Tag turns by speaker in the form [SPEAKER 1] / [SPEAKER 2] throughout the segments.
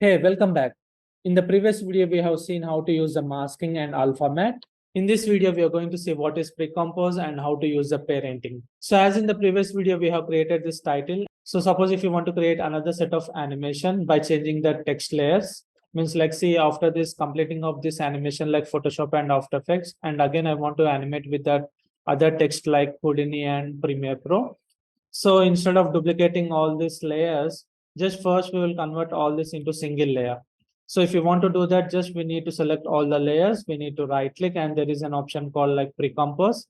[SPEAKER 1] Hey, welcome back. In the previous video, we have seen how to use the masking and alpha matte. In this video, we are going to see what is pre-compose and how to use the parenting. So as in the previous video, we have created this title. So suppose if you want to create another set of animation by changing the text layers, means like see after this completing of this animation like Photoshop and After Effects, and again I want to animate with that other text like Houdini and Premiere Pro. So instead of duplicating all these layers, just first we will convert all this into single layer. So if you want to do that, just we need to select all the layers. We need to right click and there is an option called like pre-compose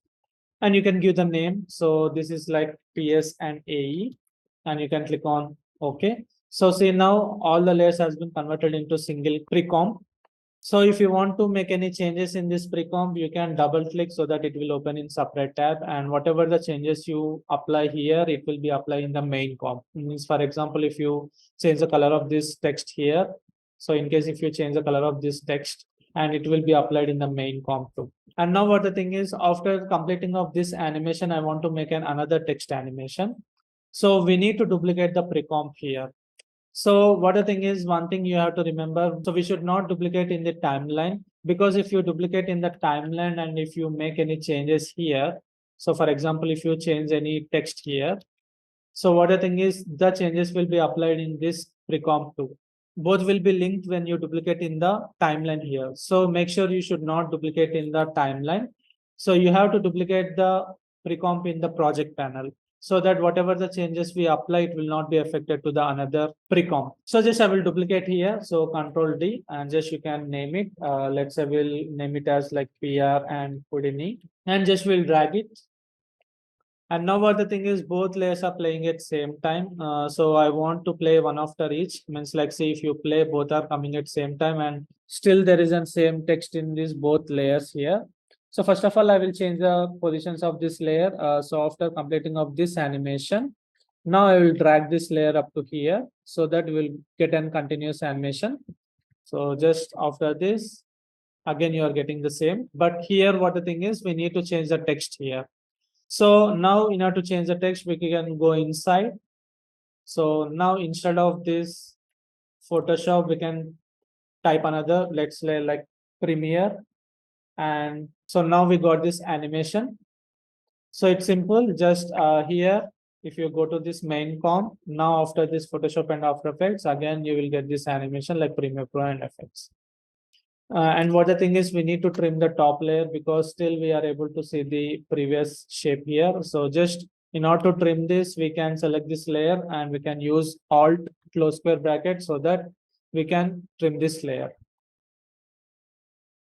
[SPEAKER 1] and you can give the name. So this is like PS and AE and you can click on OK. So see now all the layers has been converted into single pre-comp. So if you want to make any changes in this pre-comp, you can double click so that it will open in separate tab and whatever the changes you apply here, it will be applied in the main comp. It means for example, if you change the color of this text here, so in case if you change the color of this text and it will be applied in the main comp too. And now what the thing is after completing of this animation, I want to make another text animation. So we need to duplicate the pre-comp here. So what the thing is, one thing you have to remember, so we should not duplicate in the timeline because if you duplicate in the timeline and if you make any changes here, so for example, if you change any text here, so what the thing is, the changes will be applied in this pre-comp too. Both will be linked when you duplicate in the timeline here. So make sure you should not duplicate in the timeline. So you have to duplicate the pre-comp in the project panel so that whatever the changes we apply, it will not be affected to the another pre-comp. So just I will duplicate here. So Control D and just you can name it. Let's say we'll name it as like PR and Houdini and just we'll drag it. And now what the thing is, both layers are playing at same time. So I want to play one after each. Means like say if you play, both are coming at same time and still there is a same text in these both layers here. So first of all, I will change the positions of this layer. So after completing of this animation, now I will drag this layer up to here so that we'll get an continuous animation. So just after this, again, you are getting the same. But here, what the thing is, we need to change the text here. So now in order to change the text, we can go inside. So now instead of this Photoshop, we can type another, let's say like Premiere. And so now we got this animation. So it's simple, just here, if you go to this main comp, now after this Photoshop and After Effects, again, you will get this animation like Premiere Pro and Effects. And what the thing is, we need to trim the top layer because still we are able to see the previous shape here. So just in order to trim this, we can select this layer and we can use Alt close square bracket so that we can trim this layer.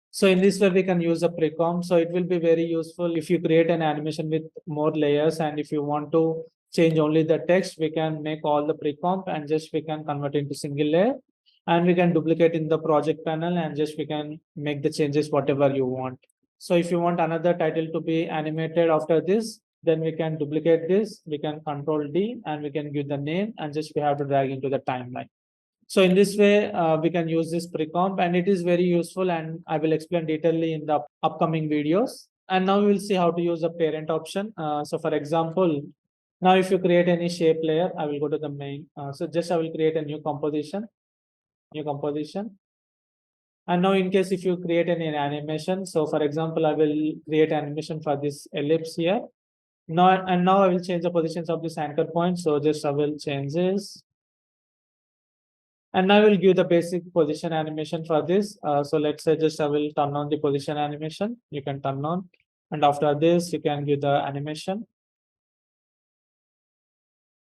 [SPEAKER 1] So in this way, we can use a pre-comp. So it will be very useful if you create an animation with more layers and if you want to change only the text, we can make all the pre-comp and just we can convert into single layer and we can duplicate in the project panel and just we can make the changes whatever you want. So if you want another title to be animated after this, then we can duplicate this, we can Control D and we can give the name and just we have to drag into the timeline. So in this way, we can use this pre-comp and it is very useful and I will explain detailedly in the upcoming videos. And now we will see how to use the parent option. So for example, now if you create any shape layer, I will go to the main. So just I will create a new composition. And now in case if you create an animation, so for example, I will create animation for this ellipse here. Now I will change the positions of this anchor point. So just I will change this. And I will give the basic position animation for this. So let's say just I will turn on the position animation. You can turn on. And after this, you can give the animation.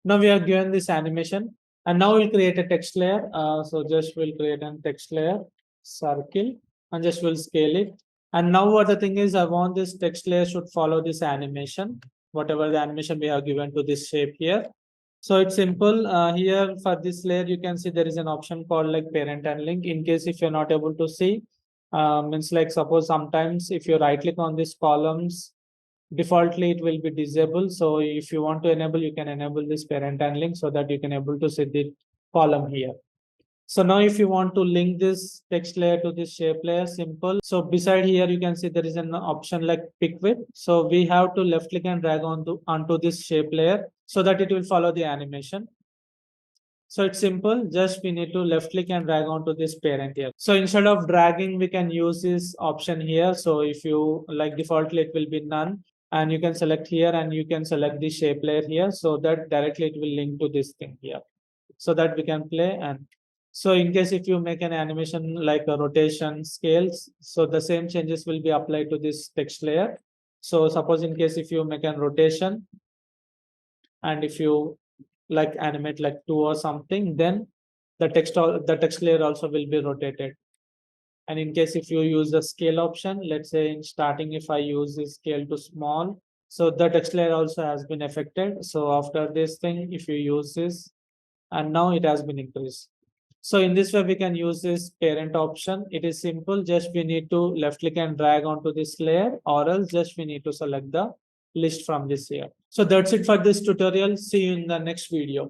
[SPEAKER 1] Now we are given this animation. And now we'll create a text layer. So just we'll create a text layer, circle, and just we'll scale it. And now what the thing is, I want this text layer should follow this animation, whatever the animation we have given to this shape here. So it's simple. Here for this layer, you can see there is an option called like parent and link. In case if you're not able to see, means like suppose sometimes if you right click on these columns, defaultly it will be disabled. So if you want to enable, you can enable this parent and link so that you can able to see the column here. So now if you want to link this text layer to this shape layer, simple. So beside here, you can see there is an option like pick with. So we have to left click and drag onto this shape layer so that it will follow the animation. So it's simple, just we need to left click and drag onto this parent here. So instead of dragging, we can use this option here. So if you like, defaultly it will be none, and you can select here and you can select the shape layer here, so that directly it will link to this thing here, so that we can play. And so in case if you make an animation like a rotation scales, so the same changes will be applied to this text layer. So suppose in case if you make an rotation, and if you like animate like two or something, then the text layer also will be rotated. And in case if you use the scale option, let's say in starting if I use the scale to small, so the text layer also has been affected. So after this thing, if you use this, and now it has been increased. So in this way we can use this parent option. It is simple, just we need to left click and drag onto this layer, or else just we need to select the list from this here. So that's it for this tutorial. See you in the next video.